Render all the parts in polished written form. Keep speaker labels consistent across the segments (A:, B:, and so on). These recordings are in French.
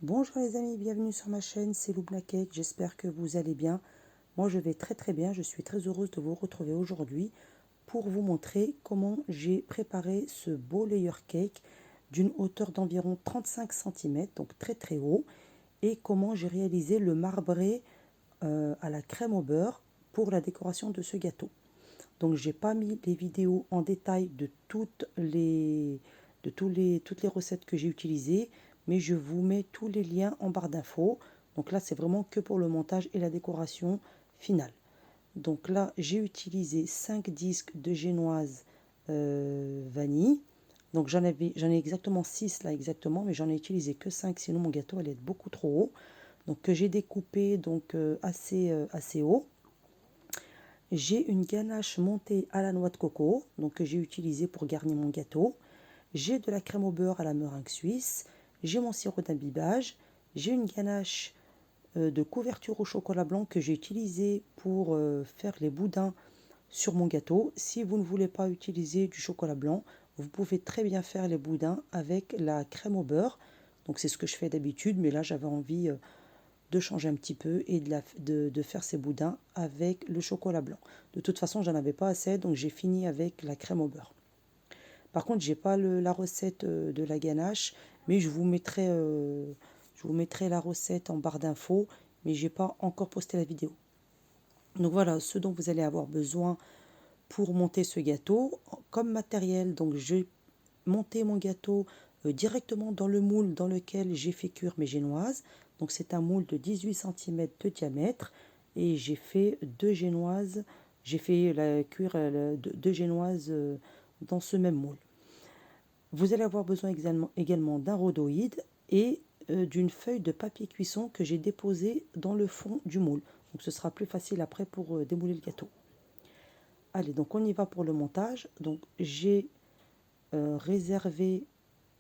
A: Bonjour les amis, bienvenue sur ma chaîne, c'est Loubna Cake, j'espère que vous allez bien. Moi je vais très bien, je suis très heureuse de vous retrouver aujourd'hui pour vous montrer comment j'ai préparé ce beau layer cake d'une hauteur d'environ 35 cm, donc très haut, et comment j'ai réalisé le marbré à la crème au beurre pour la décoration de ce gâteau. Donc j'ai pas mis les vidéos en détail de toutes les recettes que j'ai utilisées, mais je vous mets tous les liens en barre d'infos. Donc là, c'est vraiment que pour le montage et la décoration finale. Donc là, j'ai utilisé 5 disques de génoise vanille. Donc j'en ai exactement 6 là exactement, mais j'en ai utilisé que 5, sinon mon gâteau allait être beaucoup trop haut. Donc que j'ai découpé assez haut. J'ai une ganache montée à la noix de coco, donc que j'ai utilisée pour garnir mon gâteau. J'ai de la crème au beurre à la meringue suisse. J'ai mon sirop d'imbibage. J'ai une ganache de couverture au chocolat blanc que j'ai utilisée pour faire les boudins sur mon gâteau. Si vous ne voulez pas utiliser du chocolat blanc, vous pouvez très bien faire les boudins avec la crème au beurre. Donc c'est ce que je fais d'habitude, mais là j'avais envie de changer un petit peu et de faire ces boudins avec le chocolat blanc. De toute façon, j'en avais pas assez, donc j'ai fini avec la crème au beurre. Par contre, j'ai pas la recette de la ganache, mais je vous mettrai la recette en barre d'infos, mais j'ai pas encore posté la vidéo. Donc voilà ce dont vous allez avoir besoin pour monter ce gâteau comme matériel. Donc j'ai monté mon gâteau directement dans le moule dans lequel j'ai fait cuire mes génoises. Donc c'est un moule de 18 cm de diamètre et j'ai fait deux génoises. J'ai fait cuire deux génoises dans ce même moule. Vous allez avoir besoin également d'un rhodoïde et d'une feuille de papier cuisson que j'ai déposée dans le fond du moule. Donc ce sera plus facile après pour démouler le gâteau. Allez, donc on y va pour le montage. Donc j'ai réservé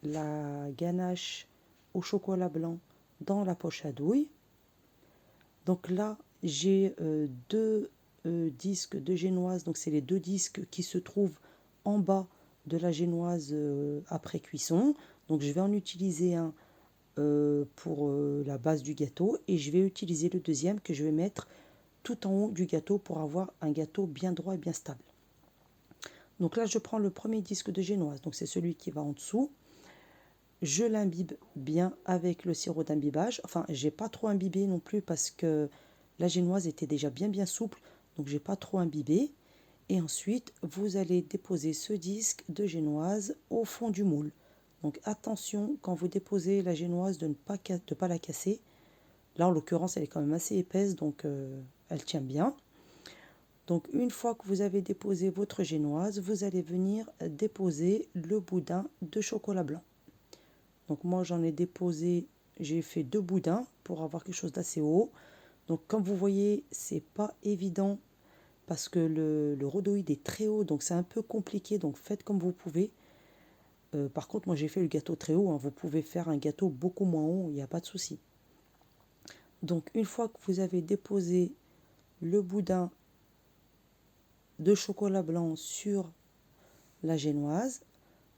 A: la ganache au chocolat blanc dans la poche à douille. Donc là, j'ai deux disques de génoise. Donc c'est les deux disques qui se trouvent en bas de la génoise après cuisson. Donc je vais en utiliser un pour la base du gâteau et je vais utiliser le deuxième que je vais mettre tout en haut du gâteau pour avoir un gâteau bien droit et bien stable. Donc là, je prends le premier disque de génoise, donc c'est celui qui va en dessous. Je l'imbibe bien avec le sirop d'imbibage. Enfin, j'ai pas trop imbibé non plus parce que la génoise était déjà bien souple, donc j'ai pas trop imbibé. Et ensuite, vous allez déposer ce disque de génoise au fond du moule. Donc attention quand vous déposez la génoise de ne pas la casser. Là, en l'occurrence, elle est quand même assez épaisse, donc elle tient bien. Donc une fois que vous avez déposé votre génoise, vous allez venir déposer le boudin de chocolat blanc. Donc moi j'en ai déposé, j'ai fait deux boudins pour avoir quelque chose d'assez haut. Donc comme vous voyez, c'est pas évident parce que le rhodoïde est très haut, donc c'est un peu compliqué, donc faites comme vous pouvez. Par contre, moi j'ai fait le gâteau très haut, hein. Vous pouvez faire un gâteau beaucoup moins haut, il n'y a pas de souci. Donc une fois que vous avez déposé le boudin de chocolat blanc sur la génoise,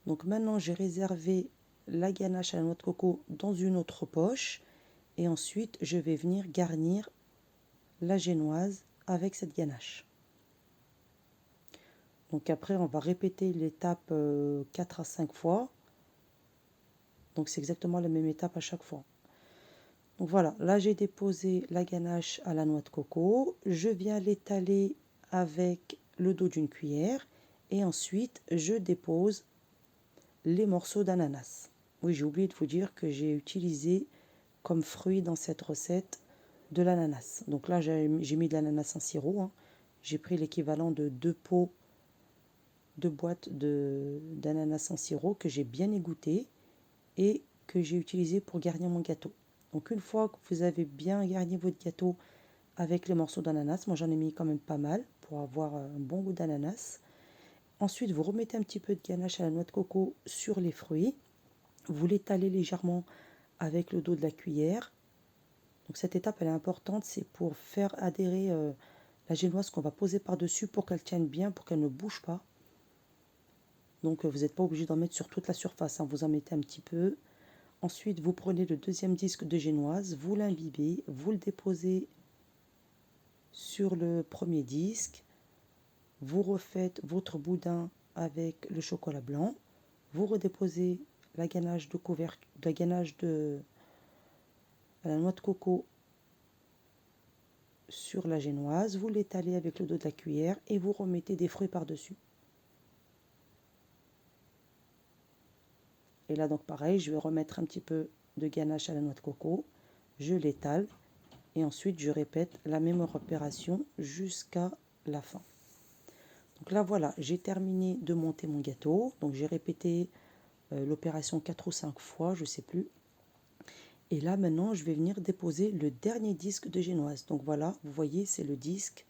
A: donc maintenant j'ai réservé la ganache à la noix de coco dans une autre poche et ensuite je vais venir garnir la génoise avec cette ganache. Donc après on va répéter l'étape 4 à 5 fois. Donc c'est exactement la même étape à chaque fois. Donc voilà, là j'ai déposé la ganache à la noix de coco. Je viens l'étaler avec le dos d'une cuillère et ensuite je dépose les morceaux d'ananas. Oui, j'ai oublié de vous dire que j'ai utilisé comme fruit dans cette recette de l'ananas. Donc là, j'ai mis de l'ananas en sirop, hein. J'ai pris l'équivalent de 2 boîtes d'ananas en sirop que j'ai bien égoutté et que j'ai utilisé pour garnir mon gâteau. Donc une fois que vous avez bien garni votre gâteau avec les morceaux d'ananas, moi j'en ai mis quand même pas mal pour avoir un bon goût d'ananas. Ensuite, vous remettez un petit peu de ganache à la noix de coco sur les fruits. Vous l'étalez légèrement avec le dos de la cuillère. Donc cette étape, elle est importante, c'est pour faire adhérer la génoise qu'on va poser par-dessus pour qu'elle tienne bien, pour qu'elle ne bouge pas. Donc vous n'êtes pas obligé d'en mettre sur toute la surface, hein. Vous en mettez un petit peu. Ensuite, vous prenez le deuxième disque de génoise, vous l'imbibez, vous le déposez sur le premier disque, vous refaites votre boudin avec le chocolat blanc, vous redéposez la ganache de couvercle, la ganache de la noix de coco sur la génoise, vous l'étalez avec le dos de la cuillère et vous remettez des fruits par-dessus. Et là donc pareil, je vais remettre un petit peu de ganache à la noix de coco, je l'étale et ensuite je répète la même opération jusqu'à la fin. Donc là voilà, j'ai terminé de monter mon gâteau, donc j'ai répété l'opération 4 ou 5 fois, je ne sais plus. Et là maintenant je vais venir déposer le dernier disque de génoise. Donc voilà, vous voyez c'est le disque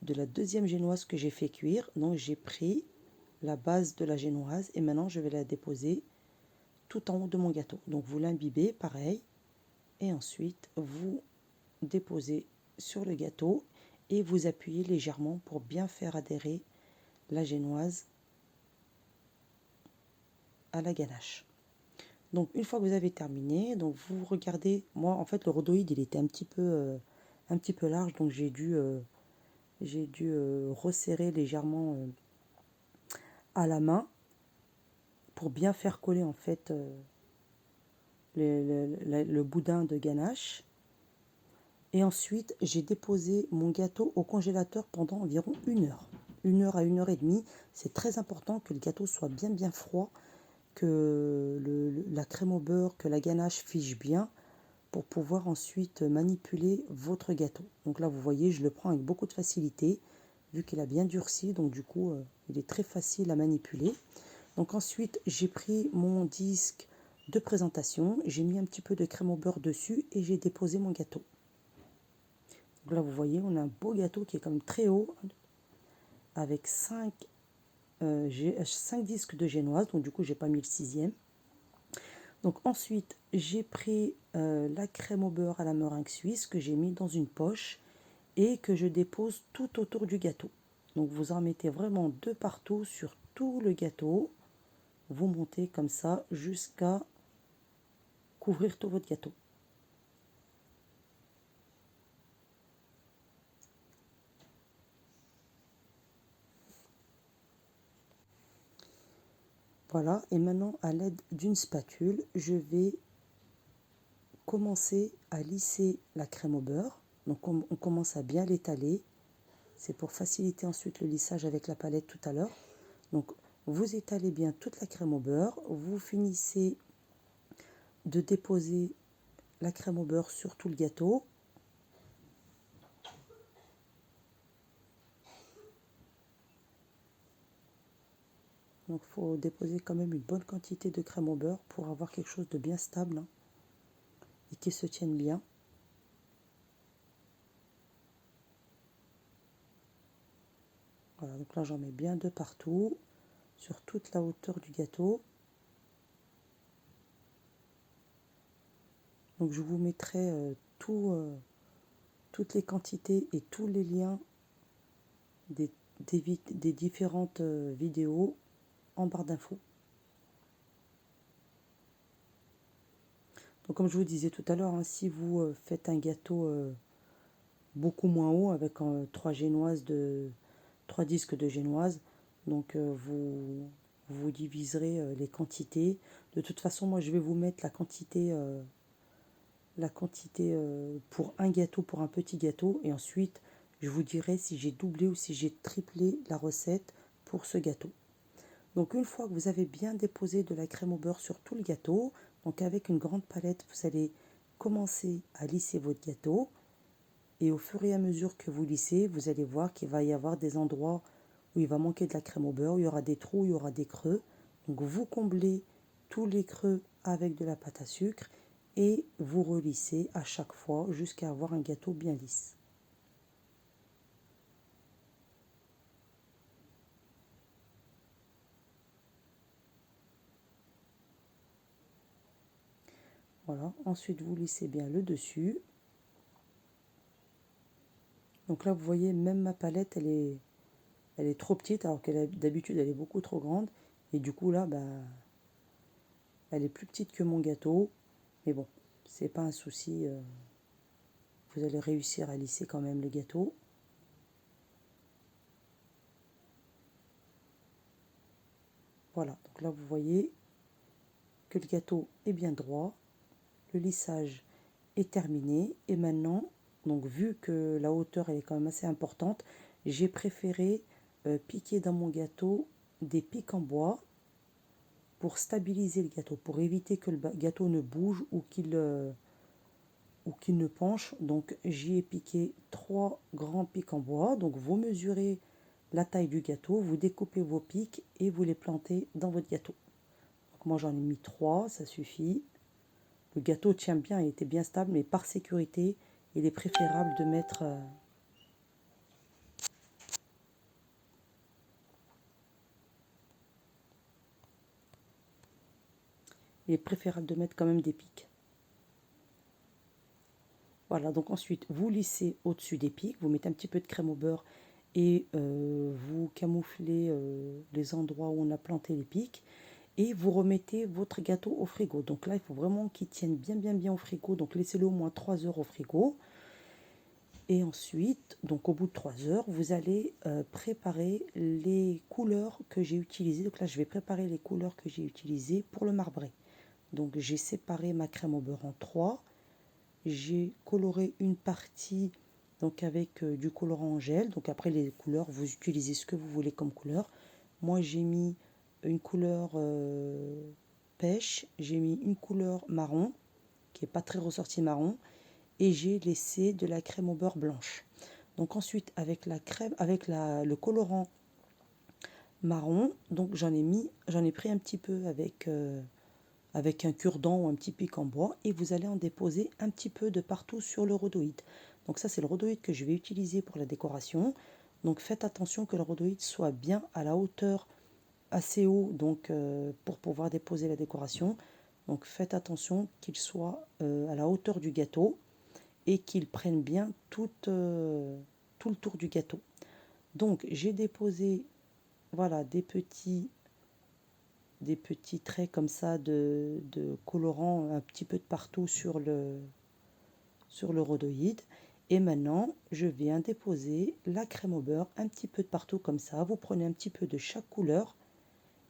A: de la deuxième génoise que j'ai fait cuire. Donc j'ai pris la base de la génoise et maintenant je vais la déposer tout en haut de mon gâteau. Donc vous l'imbibez pareil et ensuite vous déposez sur le gâteau et vous appuyez légèrement pour bien faire adhérer la génoise à la ganache. Donc une fois que vous avez terminé, donc vous regardez, moi en fait le rhodoïde il était un petit peu large, donc j'ai dû resserrer légèrement à la main pour bien faire coller en fait le boudin de ganache. Et ensuite j'ai déposé mon gâteau au congélateur pendant environ 1 heure à 1 heure et demie. C'est très important que le gâteau soit bien froid, que la crème au beurre, que la ganache fiche bien pour pouvoir ensuite manipuler votre gâteau. Donc là vous voyez, je le prends avec beaucoup de facilité vu qu'il a bien durci, donc du coup il est très facile à manipuler. Donc ensuite j'ai pris mon disque de présentation, j'ai mis un petit peu de crème au beurre dessus et j'ai déposé mon gâteau. Donc là vous voyez, on a un beau gâteau qui est quand même très haut avec 5 disques de génoise, donc du coup j'ai pas mis le sixième. Donc ensuite j'ai pris la crème au beurre à la meringue suisse que j'ai mis dans une poche et que je dépose tout autour du gâteau. Donc vous en mettez vraiment de partout sur tout le gâteau. Vous montez comme ça jusqu'à couvrir tout votre gâteau. Voilà, et maintenant à l'aide d'une spatule, je vais commencer à lisser la crème au beurre. Donc on commence à bien l'étaler. C'est pour faciliter ensuite le lissage avec la palette tout à l'heure. Donc vous étalez bien toute la crème au beurre. Vous finissez de déposer la crème au beurre sur tout le gâteau. Donc il faut déposer quand même une bonne quantité de crème au beurre pour avoir quelque chose de bien stable et qui se tienne bien. Voilà, donc là j'en mets bien de partout, sur toute la hauteur du gâteau. Donc je vous mettrai toutes les quantités et tous les liens des différentes vidéos en barre d'infos. Donc comme je vous disais tout à l'heure, si vous faites un gâteau beaucoup moins haut avec 3 disques de génoise, donc vous diviserez les quantités. De toute façon, moi je vais vous mettre la quantité pour un gâteau, pour un petit gâteau, et ensuite je vous dirai si j'ai doublé ou si j'ai triplé la recette pour ce gâteau. Donc une fois que vous avez bien déposé de la crème au beurre sur tout le gâteau, donc avec une grande palette, vous allez commencer à lisser votre gâteau. Et au fur et à mesure que vous lissez, vous allez voir qu'il va y avoir des endroits où il va manquer de la crème au beurre, il y aura des trous, il y aura des creux. Donc vous comblez tous les creux avec de la pâte à sucre et vous relissez à chaque fois jusqu'à avoir un gâteau bien lisse. Voilà, ensuite vous lissez bien le dessus. Donc là vous voyez, même ma palette elle est trop petite alors qu'elle d'habitude elle est beaucoup trop grande. Et du coup là, Elle est plus petite que mon gâteau, mais bon, c'est pas un souci. Vous allez réussir à lisser quand même le gâteau. Voilà, donc là vous voyez que le gâteau est bien droit, le lissage est terminé et maintenant, donc vu que la hauteur elle est quand même assez importante, j'ai préféré piquer dans mon gâteau des pics en bois pour stabiliser le gâteau, pour éviter que le gâteau ne bouge ou qu'il ne penche. Donc j'y ai piqué 3 grands pics en bois. Donc vous mesurez la taille du gâteau, vous découpez vos pics et vous les plantez dans votre gâteau. Donc moi j'en ai mis 3, ça suffit. Le gâteau tient bien, il était bien stable, mais par sécurité, il est préférable de mettre quand même des pics. Voilà, donc ensuite vous lissez au-dessus des pics, vous mettez un petit peu de crème au beurre et vous camouflez les endroits où on a planté les pics et vous remettez votre gâteau au frigo. Donc là, il faut vraiment qu'il tienne bien au frigo, donc laissez-le au moins 3 heures au frigo. Et ensuite, donc au bout de 3 heures, vous allez préparer les couleurs que j'ai utilisées. Donc là, je vais préparer les couleurs que j'ai utilisées pour le marbré. Donc j'ai séparé ma crème au beurre en 3. J'ai coloré une partie donc avec du colorant en gel. Donc après les couleurs, vous utilisez ce que vous voulez comme couleur. Moi j'ai mis une couleur pêche, j'ai mis une couleur marron qui n'est pas très ressortie marron et j'ai laissé de la crème au beurre blanche. Donc ensuite avec la crème, avec le colorant marron, donc j'en ai pris un petit peu avec un cure-dent ou un petit pic en bois et vous allez en déposer un petit peu de partout sur le rhodoïde. Donc ça c'est le rhodoïde que je vais utiliser pour la décoration. Donc faites attention que le rhodoïde soit bien à la hauteur assez haut donc pour pouvoir déposer la décoration. Donc faites attention qu'il soit à la hauteur du gâteau et qu'il prenne bien tout le tour du gâteau. Donc j'ai déposé voilà des petits traits comme ça de colorant un petit peu de partout sur le rhodoïde. Et maintenant, je viens déposer la crème au beurre un petit peu de partout comme ça. Vous prenez un petit peu de chaque couleur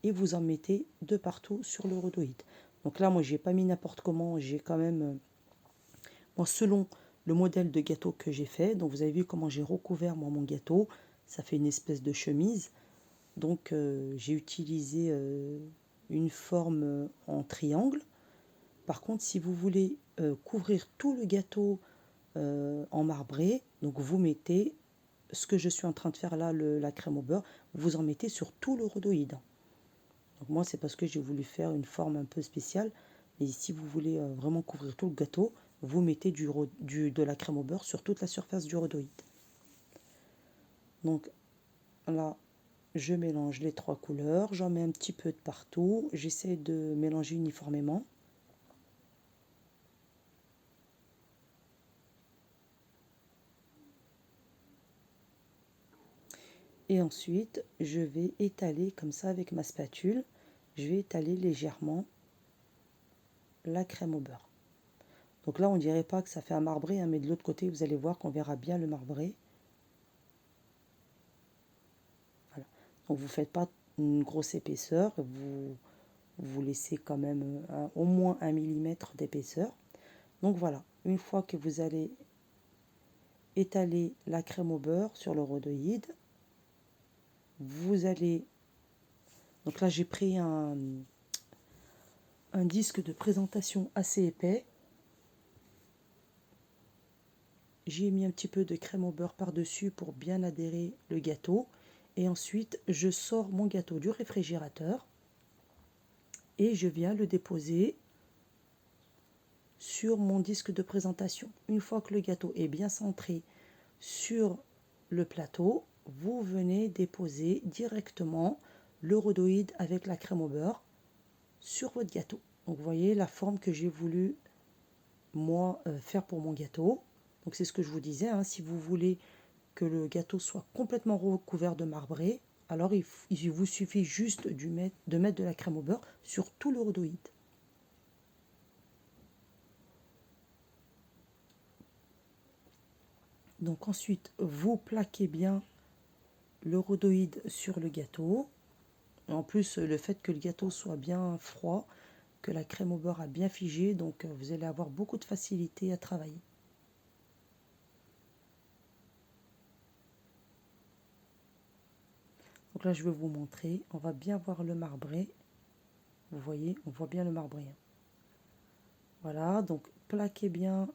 A: et vous en mettez de partout sur le rhodoïde. Donc là, moi, j'ai pas mis n'importe comment. J'ai quand même, moi, selon le modèle de gâteau que j'ai fait. Donc vous avez vu comment j'ai recouvert moi mon gâteau. Ça fait une espèce de chemise. Donc j'ai utilisé une forme en triangle. Par contre, si vous voulez couvrir tout le gâteau en marbré, donc vous mettez ce que je suis en train de faire là, la crème au beurre, vous en mettez sur tout le rhodoïde. Donc moi, c'est parce que j'ai voulu faire une forme un peu spéciale. Mais si vous voulez vraiment couvrir tout le gâteau, vous mettez de la crème au beurre sur toute la surface du rhodoïde. Donc là, je mélange les 3 couleurs, j'en mets un petit peu de partout, j'essaie de mélanger uniformément. Et ensuite, je vais étaler comme ça avec ma spatule, je vais étaler légèrement la crème au beurre. Donc là, on dirait pas que ça fait un marbré, hein, mais de l'autre côté, vous allez voir qu'on verra bien le marbré. Voilà. Donc vous ne faites pas une grosse épaisseur, vous laissez quand même au moins 1 millimètre d'épaisseur. Donc voilà, une fois que vous allez étaler la crème au beurre sur le rhodoïde, vous allez... Donc là, j'ai pris un disque de présentation assez épais. J'y ai mis un petit peu de crème au beurre par-dessus pour bien adhérer le gâteau. Et ensuite, je sors mon gâteau du réfrigérateur et je viens le déposer sur mon disque de présentation. Une fois que le gâteau est bien centré sur le plateau, vous venez déposer directement le rhodoïde avec la crème au beurre sur votre gâteau. Donc vous voyez la forme que j'ai voulu moi faire pour mon gâteau. Donc c'est ce que je vous disais, hein, si vous voulez que le gâteau soit complètement recouvert de marbré, alors il vous suffit juste de mettre de la crème au beurre sur tout le rhodoïde. Donc ensuite, vous plaquez bien le rhodoïde sur le gâteau. En plus, le fait que le gâteau soit bien froid, que la crème au beurre a bien figé, donc vous allez avoir beaucoup de facilité à travailler. Donc là, je vais vous montrer. On va bien voir le marbré. Vous voyez, on voit bien le marbré. Voilà, donc plaquez bien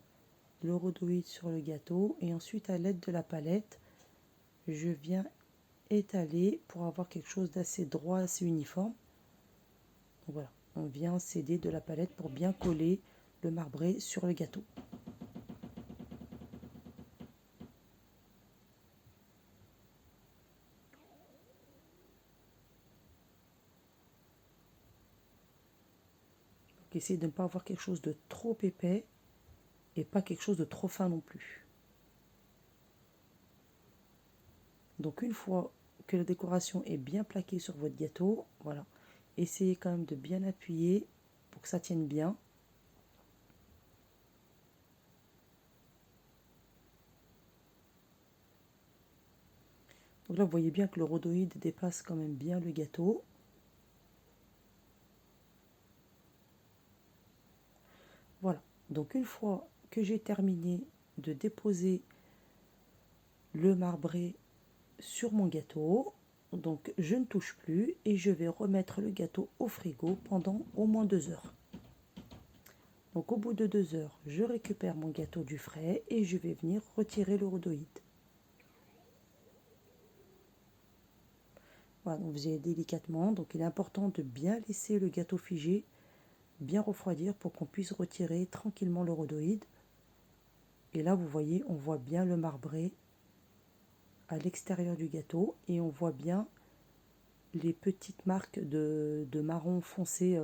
A: le rhodoïde sur le gâteau. Et ensuite, à l'aide de la palette, je viens étaler pour avoir quelque chose d'assez droit, assez uniforme. Donc voilà, on vient s'aider de la palette pour bien coller le marbré sur le gâteau. Donc essayez de ne pas avoir quelque chose de trop épais et pas quelque chose de trop fin non plus. Donc une fois que la décoration est bien plaquée sur votre gâteau, voilà, essayez quand même de bien appuyer pour que ça tienne bien. Donc là, vous voyez bien que le rhodoïde dépasse quand même bien le gâteau. Voilà, donc une fois que j'ai terminé de déposer le marbré sur mon gâteau, donc je ne touche plus et je vais remettre le gâteau au frigo pendant au moins 2 heures. Donc au bout de 2 heures, je récupère mon gâteau du frais et je vais venir retirer le rhodoïde. Voilà, donc vous allez délicatement, donc il est important de bien laisser le gâteau figé, bien refroidir pour qu'on puisse retirer tranquillement le rhodoïde. Et là, vous voyez, on voit bien le marbré à l'extérieur du gâteau et on voit bien les petites marques de marron foncé,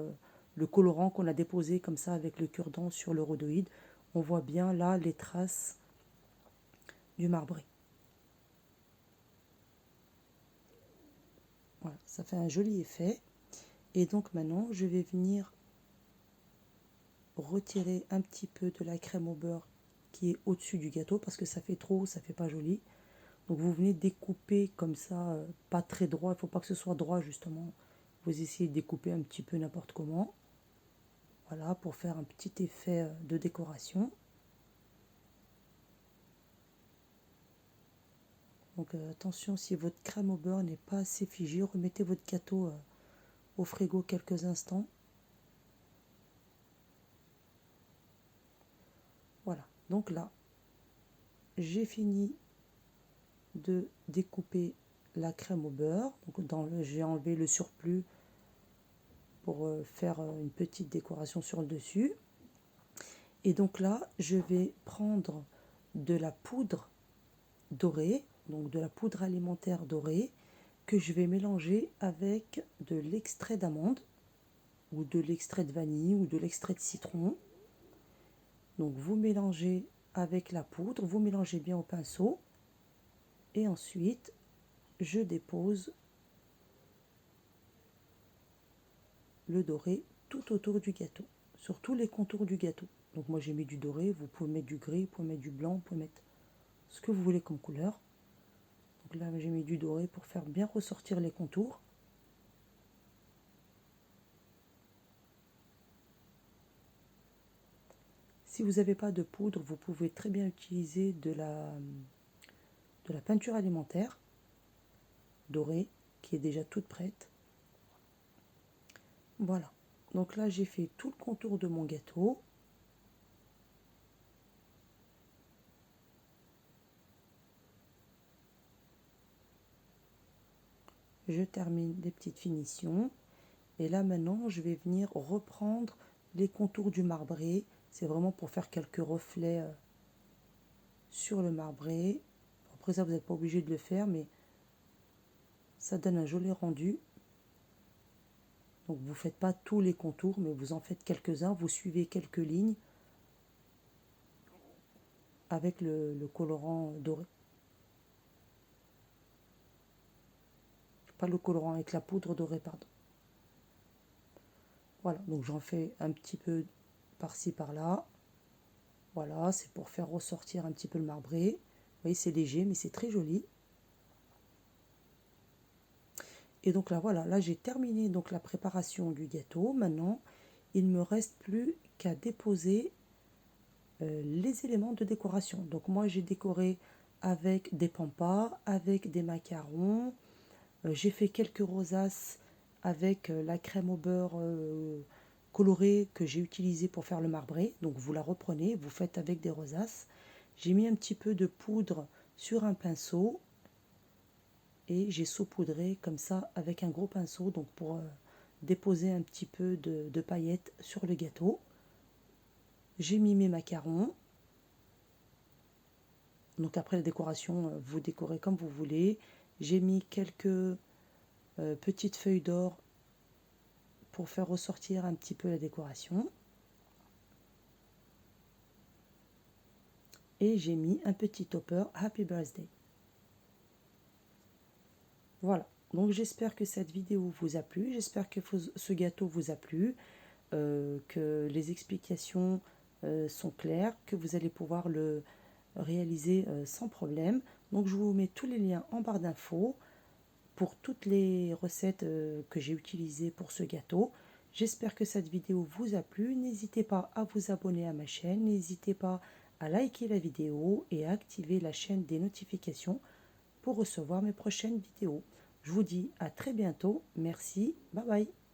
A: le colorant qu'on a déposé comme ça avec le cure-dent sur le rhodoïde. On voit bien là les traces du marbré. Voilà, ça fait un joli effet. Et donc maintenant, je vais venir retirer un petit peu de la crème au beurre qui est au-dessus du gâteau parce que ça fait trop, ça fait pas joli. Donc vous venez découper comme ça, pas très droit, il ne faut pas que ce soit droit justement. Vous essayez de découper un petit peu n'importe comment. Voilà, pour faire un petit effet de décoration. Donc attention, si votre crème au beurre n'est pas assez figée, remettez votre gâteau au frigo quelques instants. Voilà, donc là, j'ai fini de découper la crème au beurre. Donc j'ai enlevé le surplus pour faire une petite décoration sur le dessus. Et donc là, je vais prendre de la poudre dorée, donc de la poudre alimentaire dorée, que je vais mélanger avec de l'extrait d'amande, ou de l'extrait de vanille, ou de l'extrait de citron. Donc vous mélangez avec la poudre, vous mélangez bien au pinceau, et ensuite je dépose le doré tout autour du gâteau, sur tous les contours du gâteau. Donc moi j'ai mis du doré, vous pouvez mettre du gris, vous pouvez mettre du blanc, vous pouvez mettre ce que vous voulez comme couleur. Donc là j'ai mis du doré pour faire bien ressortir les contours. Si vous n'avez pas de poudre, vous pouvez très bien utiliser de la peinture alimentaire dorée qui est déjà toute prête. Voilà, donc là j'ai fait tout le contour de mon gâteau. Je termine les petites finitions et là maintenant je vais venir reprendre les contours du marbré. C'est vraiment pour faire quelques reflets sur le marbré. Après ça vous n'êtes pas obligé de le faire, mais ça donne un joli rendu. Donc vous ne faites pas tous les contours, mais vous en faites quelques-uns, vous suivez quelques lignes avec le colorant doré. Pas le colorant, avec la poudre dorée, pardon. Voilà, donc j'en fais un petit peu par-ci par-là. Voilà, c'est pour faire ressortir un petit peu le marbré. voyez, c'est léger, mais c'est très joli. Et donc là, voilà, là j'ai terminé donc la préparation du gâteau. Maintenant, il ne me reste plus qu'à déposer les éléments de décoration. Donc moi, j'ai décoré avec des pampas, avec des macarons. J'ai fait quelques rosaces avec la crème au beurre colorée que j'ai utilisée pour faire le marbré. Donc vous la reprenez, vous faites avec des rosaces. J'ai mis un petit peu de poudre sur un pinceau et j'ai saupoudré comme ça avec un gros pinceau, donc pour déposer un petit peu de paillettes sur le gâteau. J'ai mis mes macarons. Donc après la décoration, vous décorez comme vous voulez. J'ai mis quelques petites feuilles d'or pour faire ressortir un petit peu la décoration. Et j'ai mis un petit topper Happy Birthday. Voilà, donc j'espère que cette vidéo vous a plu, j'espère que ce gâteau vous a plu, que les explications sont claires, que vous allez pouvoir le réaliser sans problème. Donc je vous mets tous les liens en barre d'infos pour toutes les recettes que j'ai utilisées pour ce gâteau. J'espère que cette vidéo vous a plu. N'hésitez pas à vous abonner à ma chaîne, n'hésitez pas à liker la vidéo et à activer la chaîne des notifications pour recevoir mes prochaines vidéos. Je vous dis à très bientôt. Merci. Bye bye.